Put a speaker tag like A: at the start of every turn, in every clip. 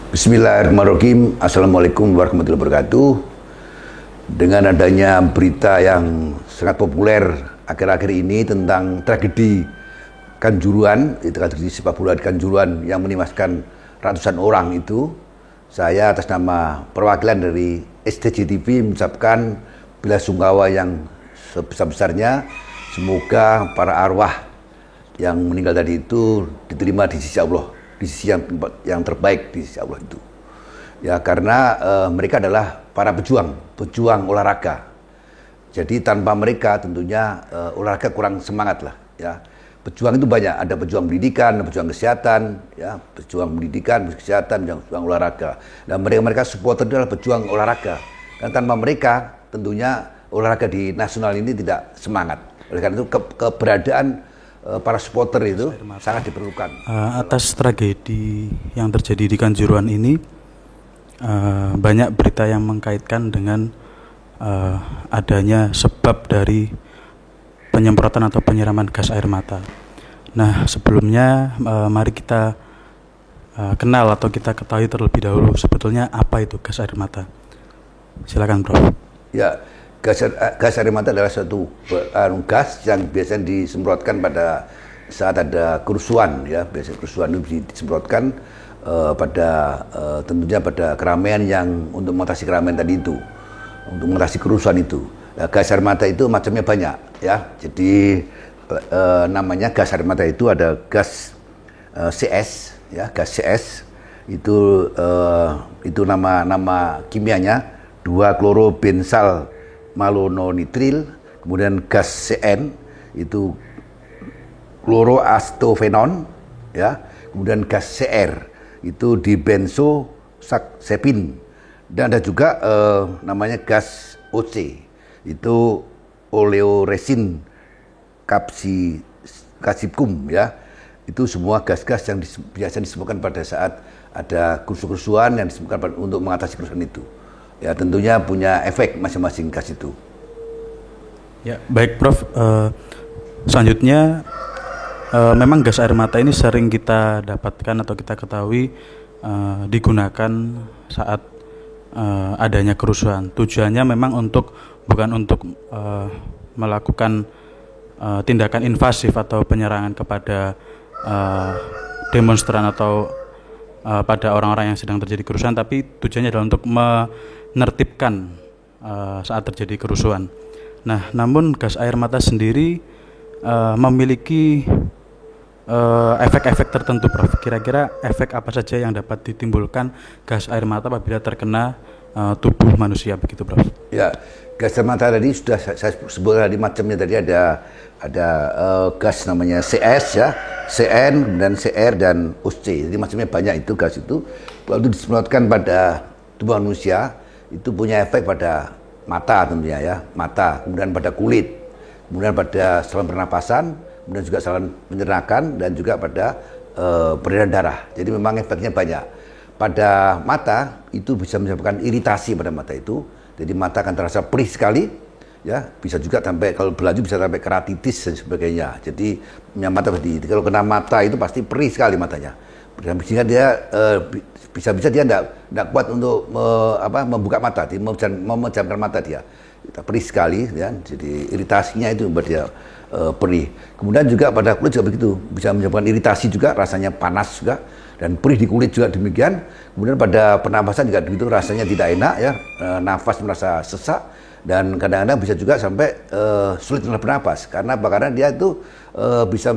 A: Bismillahirrahmanirrahim. Assalamualaikum warahmatullahi wabarakatuh. Dengan adanya berita yang sangat populer akhir-akhir ini tentang tragedi Kanjuruhan, itu tragedi sepak bola di Kanjuruhan yang menewaskan ratusan orang itu, saya atas nama perwakilan dari STJ TV mengucapkan belasungkawa yang sebesar-besarnya. Semoga para arwah yang meninggal tadi itu diterima di sisi Allah, di sisi yang terbaik di sisi Allah itu. Ya, karena mereka adalah para pejuang olahraga. Jadi tanpa mereka tentunya olahraga kurang semangat lah. Ya, pejuang itu banyak. Ada pejuang pendidikan, pejuang kesehatan, ya, pejuang pendidikan, kesehatan, pejuang olahraga. Dan mereka supporter adalah pejuang olahraga. Dan tanpa mereka tentunya olahraga di nasional ini tidak semangat. Oleh karena itu keberadaan para supporter itu sangat diperlukan.
B: Atas tragedi yang terjadi di Kanjuruhan ini, banyak berita yang mengkaitkan dengan adanya sebab dari penyemprotan atau penyiraman gas air mata. Nah, sebelumnya mari kita kenal atau kita ketahui terlebih dahulu sebetulnya apa itu gas air mata. Silakan, Prof.
A: Ya, gas air mata adalah suatu gas yang biasanya disemprotkan pada saat ada kerusuhan, ya. Biasanya kerusuhan itu disemprotkan tentunya pada keramaian yang untuk mengatasi keramaian tadi itu, untuk mengatasi kerusuhan itu. Nah, gas air mata itu macamnya banyak, ya. Jadi namanya gas air mata itu ada gas CS, ya, gas CS itu nama kimianya 2-klorobenzal malononitril, kemudian gas CN itu kloroastofenon, ya, kemudian gas CR itu dibenzosapin, dan ada juga namanya gas OC itu oleoresin capsicum, ya. Itu semua gas-gas yang biasa disebutkan pada saat ada kerusuhan yang disebutkan untuk mengatasi kerusuhan itu. Ya, tentunya punya efek masing-masing gas itu.
B: Ya, baik, Prof. Selanjutnya, memang gas air mata ini sering kita dapatkan atau kita ketahui digunakan saat adanya kerusuhan. Tujuannya memang bukan untuk melakukan tindakan invasif atau penyerangan kepada demonstran atau pada orang-orang yang sedang terjadi kerusuhan, tapi tujuannya adalah untuk menertibkan saat terjadi kerusuhan. Nah, namun gas air mata sendiri memiliki efek-efek tertentu, Prof. Kira-kira efek apa saja yang dapat ditimbulkan gas air mata apabila terkena tubuh manusia, begitu, Prof?
A: Ya, gas air mata tadi sudah saya sebutkan tadi macamnya. Tadi ada gas namanya CS, ya, CN dan CR dan OC. Jadi macamnya banyak itu gas itu. Kalau itu disemprotkan pada tubuh manusia itu punya efek pada mata tentunya, ya, mata, kemudian pada kulit, kemudian pada saluran pernapasan, kemudian juga saluran pencernaan dan juga pada peredaran darah. Jadi memang efeknya banyak. Pada mata itu bisa menyebabkan iritasi pada mata itu. Jadi mata akan terasa perih sekali, ya, bisa juga sampai kalau berlanjut bisa sampai keratitis dan sebagainya. Jadi mata kalau kena mata itu pasti perih sekali matanya. Dan sehingga dia bisa-bisa dia tidak kuat untuk membuka mata, memejamkan mata dia. Perih sekali, ya. Jadi iritasinya itu membuat dia perih. Kemudian juga pada kulit juga begitu, bisa menyebabkan iritasi juga, rasanya panas juga, dan perih di kulit juga demikian. Kemudian pada pernapasan juga begitu, rasanya tidak enak, ya, nafas merasa sesak, dan kadang-kadang bisa juga sampai sulit untuk bernapas. Karena apa? Karena dia itu bisa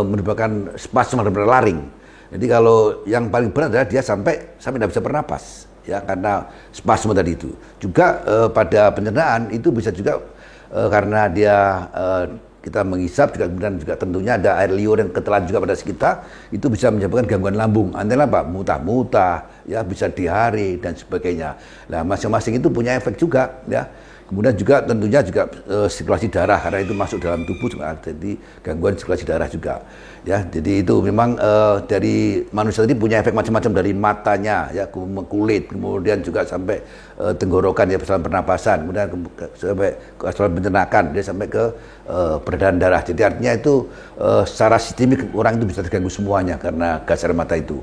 A: menyebabkan spasme pada laring. Jadi kalau yang paling berat adalah dia sampai tidak bisa bernapas, ya, karena spasme tadi itu. Juga pada pencernaan itu bisa juga karena dia kita menghisap, kemudian juga tentunya ada air liur yang ketelan juga pada sekitar, itu bisa menyebabkan gangguan lambung. Antara apa? Muntah-muntah, ya, bisa diare dan sebagainya. Nah, masing-masing itu punya efek juga, ya. Kemudian juga tentunya juga sirkulasi darah, karena itu masuk dalam tubuh juga jadi gangguan sirkulasi darah juga, ya. Jadi itu memang dari manusia tadi punya efek macam-macam, dari matanya, ya, kulit, kemudian juga sampai tenggorokan, ya, saluran pernapasan, kemudian sampai ke saluran pencernaan, dia sampai ke peredaran darah. Jadi artinya itu secara sistemik orang itu bisa terganggu semuanya karena gas air mata itu.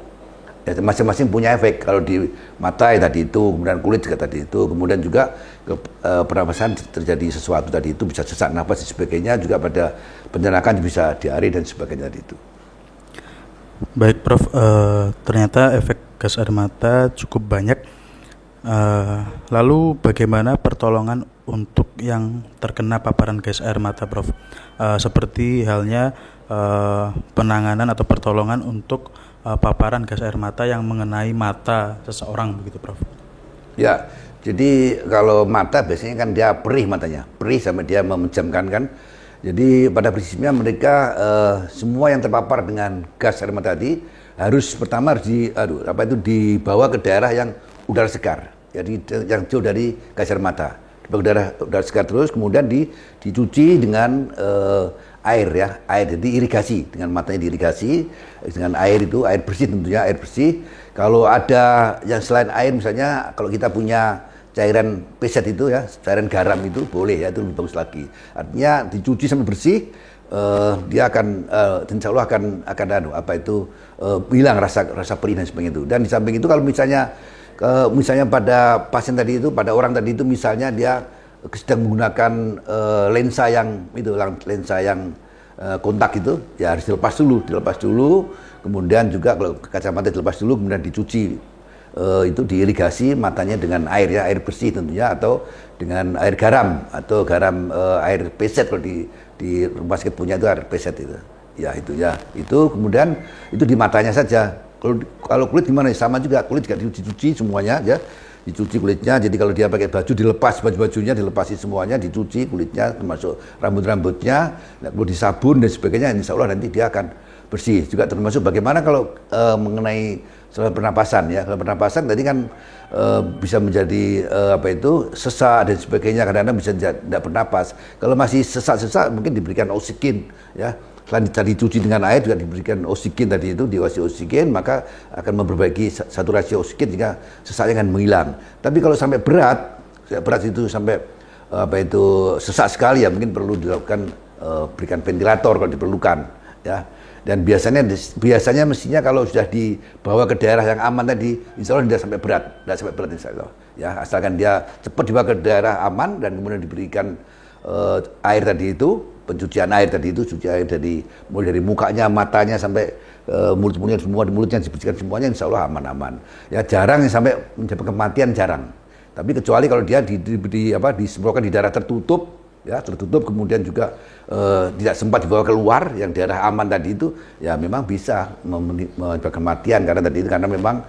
A: Ya, masing-masing punya efek. Kalau di mata ya tadi itu, kemudian kulit juga tadi itu, kemudian juga pernapasan terjadi sesuatu tadi itu, bisa sesak nafas dan sebagainya, juga pada pencernaan bisa diare dan sebagainya tadi itu.
B: Baik Prof, ternyata efek gas air mata cukup banyak. Lalu bagaimana pertolongan untuk yang terkena paparan gas air mata, Prof? Seperti halnya penanganan atau pertolongan untuk paparan gas air mata yang mengenai mata seseorang, begitu, Prof?
A: Ya, jadi kalau mata biasanya kan dia perih matanya, perih sampai dia memejamkan kan. Jadi pada prinsipnya mereka semua yang terpapar dengan gas air mata tadi harus pertama dibawa ke daerah yang udara segar, jadi yang jauh dari gas air mata. Udara segar terus, kemudian dicuci dengan air ya, air, jadi irigasi, dengan matanya diirigasi dengan air itu, air bersih tentunya, air bersih. Kalau ada yang selain air, misalnya kalau kita punya cairan peset itu ya, cairan garam itu boleh ya, itu lebih bagus lagi. Artinya dicuci sampai bersih, dia akan insya Allah akan hilang rasa perih dan sebagainya itu. Dan di samping itu kalau misalnya pada pasien tadi itu, pada orang tadi itu misalnya dia sedang menggunakan lensa yang kontak itu, ya harus dilepas dulu, kemudian juga kalau kacamata dilepas dulu, kemudian dicuci. Itu diirigasi matanya dengan air ya, air bersih tentunya, atau dengan air garam atau garam air peset. Kalau di rumah sakit punya itu air peset itu. Itu kemudian itu di matanya saja. Kalau kulit gimana? Sama juga, kulit juga dicuci semuanya ya. Dicuci kulitnya, jadi kalau dia pakai baju dilepas baju-bajunya, dilepasi semuanya, dicuci kulitnya termasuk rambut-rambutnya, perlu disabun dan sebagainya, insya Allah nanti dia akan bersih. Juga termasuk bagaimana kalau mengenai saluran pernapasan ya. Saluran pernapasan tadi kan bisa menjadi sesak dan sebagainya, kadang-kadang bisa tidak bernapas. Kalau masih sesak-sesak mungkin diberikan oksigen ya. Selain dicuci dengan air juga diberikan oksigen tadi itu, dikasih oksigen, maka akan memperbaiki saturasi oksigen jika sesaknya akan menghilang. Tapi kalau sampai berat itu sampai sesak sekali ya, mungkin perlu dilakukan berikan ventilator kalau diperlukan ya. Dan biasanya mestinya kalau sudah dibawa ke daerah yang aman tadi, insya Allah tidak sampai berat insya Allah ya, asalkan dia cepat dibawa ke daerah aman dan kemudian diberikan air tadi itu, pencucian air tadi itu, cuci air mulai dari mukanya, matanya sampai mulutnya, semua di mulutnya dibersihkan semuanya, insya Allah aman-aman ya. Jarang yang sampai mencapai kematian, jarang. Tapi kecuali kalau dia disemprotkan di daerah tertutup ya, kemudian juga tidak sempat dibawa keluar yang daerah aman tadi itu, ya memang bisa menyebabkan kematian karena memang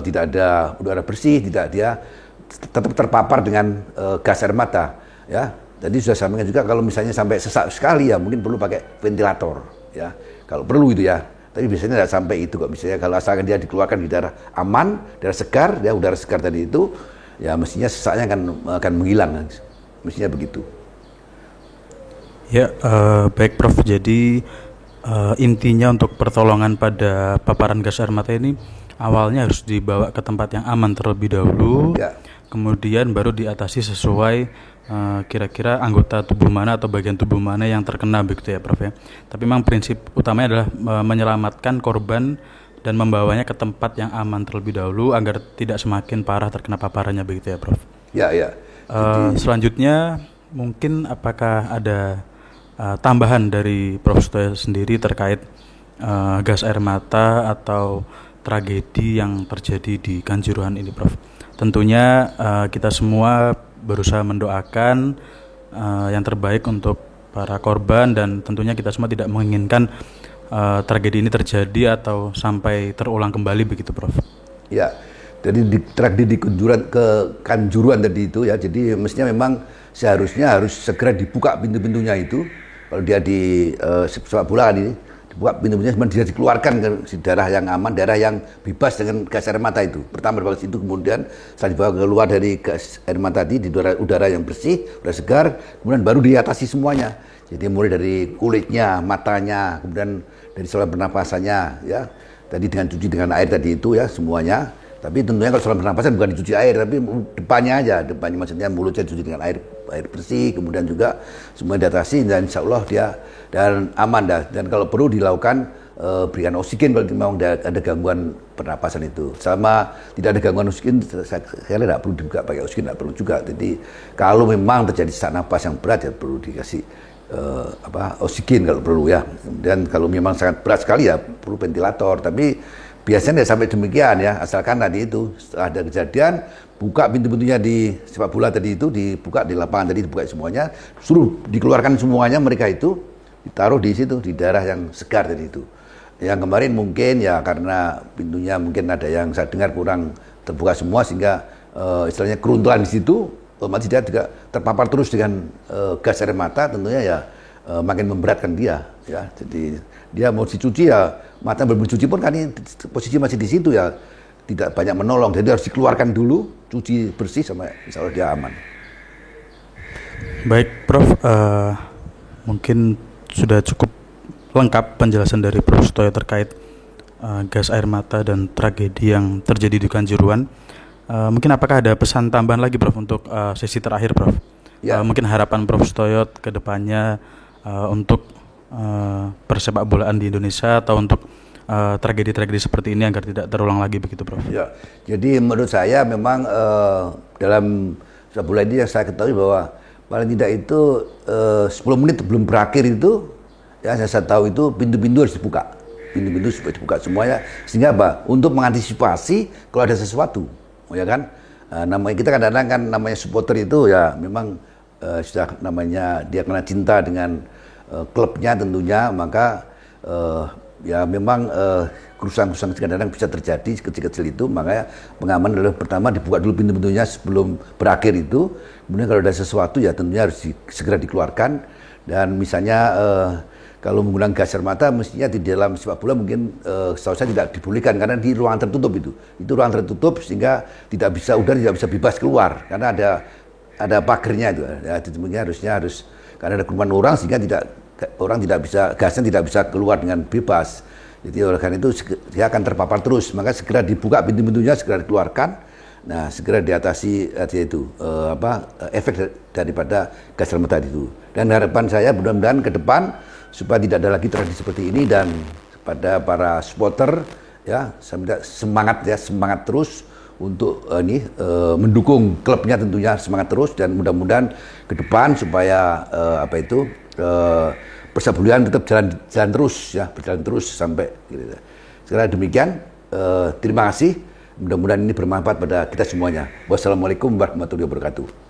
A: tidak ada udara bersih, dia tetap terpapar dengan gas air mata ya. Jadi sudah sampaikan juga kalau misalnya sampai sesak sekali ya mungkin perlu pakai ventilator ya, kalau perlu itu ya. Tapi biasanya tidak sampai itu kok. Misalnya kalau asalkan dia dikeluarkan di daerah aman, daerah segar ya, udara segar tadi itu, ya mestinya sesaknya akan menghilang, mestinya begitu.
B: Ya, baik Prof. Jadi intinya untuk pertolongan pada paparan gas air mata ini awalnya harus dibawa ke tempat yang aman terlebih dahulu, ya. Kemudian baru diatasi sesuai kira-kira anggota tubuh mana atau bagian tubuh mana yang terkena, begitu ya Prof ya. Tapi memang prinsip utamanya adalah menyelamatkan korban dan membawanya ke tempat yang aman terlebih dahulu agar tidak semakin parah terkena paparannya, begitu ya Prof.
A: Ya.
B: Selanjutnya mungkin apakah ada tambahan dari Prof Sutoyo sendiri terkait gas air mata atau tragedi yang terjadi di Kanjuruhan ini, Prof? Tentunya kita semua berusaha mendoakan yang terbaik untuk para korban, dan tentunya kita semua tidak menginginkan tragedi ini terjadi atau sampai terulang kembali, begitu Prof? Ya,
A: jadi tragedi di Kanjuruhan tadi itu ya, jadi mestinya memang seharusnya harus segera dibuka pintu-pintunya itu. Kalau dia di sepak bola ini dibuka pintu-pintunya, dia dikeluarkan ke daerah yang aman, daerah yang bebas dengan gas air mata itu. Pertama dibawa ke situ, kemudian setelah dibawa keluar dari gas air mata tadi di udara yang bersih, udara segar, kemudian baru diatasi semuanya. Jadi mulai dari kulitnya, matanya, kemudian dari saluran pernapasannya ya. Tadi dengan cuci dengan air tadi itu ya semuanya. Tapi tentunya kalau saluran pernapasan bukan dicuci air, tapi depannya aja, maksudnya mulutnya dicuci dengan air bersih, kemudian juga semua diatasi dan insya Allah dia dan aman dah. Dan kalau perlu dilakukan berikan oksigen kalau memang ada gangguan pernapasan itu. Sama tidak ada gangguan oksigen, saya tidak perlu dibuka pakai oksigen, tidak perlu juga. Jadi kalau memang terjadi sesak napas yang berat ya perlu dikasih oksigen kalau perlu ya. Dan kalau memang sangat berat sekali ya perlu ventilator. Tapi biasanya sampai demikian ya, asalkan tadi itu setelah ada kejadian buka pintu-pintunya di sepak bola tadi itu, dibuka di lapangan tadi, dibuka semuanya, suruh dikeluarkan semuanya mereka itu, ditaruh di situ di daerah yang segar tadi itu. Yang kemarin mungkin ya karena pintunya mungkin ada yang saya dengar kurang terbuka semua sehingga istilahnya keruntulan di situ, otomatis dia juga terpapar terus dengan gas air mata, tentunya ya makin memberatkan dia ya. Jadi dia mau dicuci ya mata belum dicuci pun kan ini posisi masih di situ ya tidak banyak menolong, jadi harus dikeluarkan dulu, cuci bersih sama insya Allah dia aman.
B: Baik Prof, mungkin sudah cukup lengkap penjelasan dari Prof Sutoyo terkait gas air mata dan tragedi yang terjadi di Kanjuruhan. Mungkin apakah ada pesan tambahan lagi Prof untuk sesi terakhir Prof? Ya. Mungkin harapan Prof Sutoyo ke depannya untuk persepak bolaan di Indonesia atau untuk tragedi-tragedi seperti ini agar tidak terulang lagi begitu Prof? Ya,
A: jadi menurut saya memang dalam sepak bola ini yang saya ketahui bahwa paling tidak itu 10 menit belum berakhir itu ya saya tahu itu pintu-pintu harus dibuka, pintu-pintu supaya dibuka semuanya sehingga apa? Untuk mengantisipasi kalau ada sesuatu, ya kan? Namanya kita kadang-kadang kan namanya supporter itu ya memang sudah namanya dia kena cinta dengan klubnya tentunya, maka ya memang kerusuhan-kerusuhan kadang-kadang bisa terjadi kecil-kecil itu, makanya pengaman adalah pertama dibuka dulu pintu-pintunya sebelum berakhir itu, kemudian kalau ada sesuatu ya tentunya harus segera dikeluarkan, dan misalnya kalau menggunakan gas air mata mestinya di dalam sepak bola mungkin setahu saya tidak dibolehkan karena di ruangan tertutup itu ruangan tertutup sehingga tidak bisa udara tidak bisa bebas keluar karena ada pagernya itu ya, mungkin harus karena ada kerumunan orang sehingga orang tidak bisa gasnya tidak bisa keluar dengan bebas. Jadi oleh karena itu dia akan terpapar terus, maka segera dibuka pintu-pintunya, segera dikeluarkan. Nah, segera diatasi itu efek daripada gas air mata itu. Dan harapan saya mudah-mudahan ke depan supaya tidak ada lagi tragedi seperti ini, dan pada para supporter ya semangat terus untuk mendukung klubnya, tentunya semangat terus, dan mudah-mudahan ke depan supaya persepak bola tetap berjalan terus sampai gitu. Sekarang demikian, terima kasih, mudah-mudahan ini bermanfaat pada kita semuanya. Wassalamualaikum warahmatullahi wabarakatuh.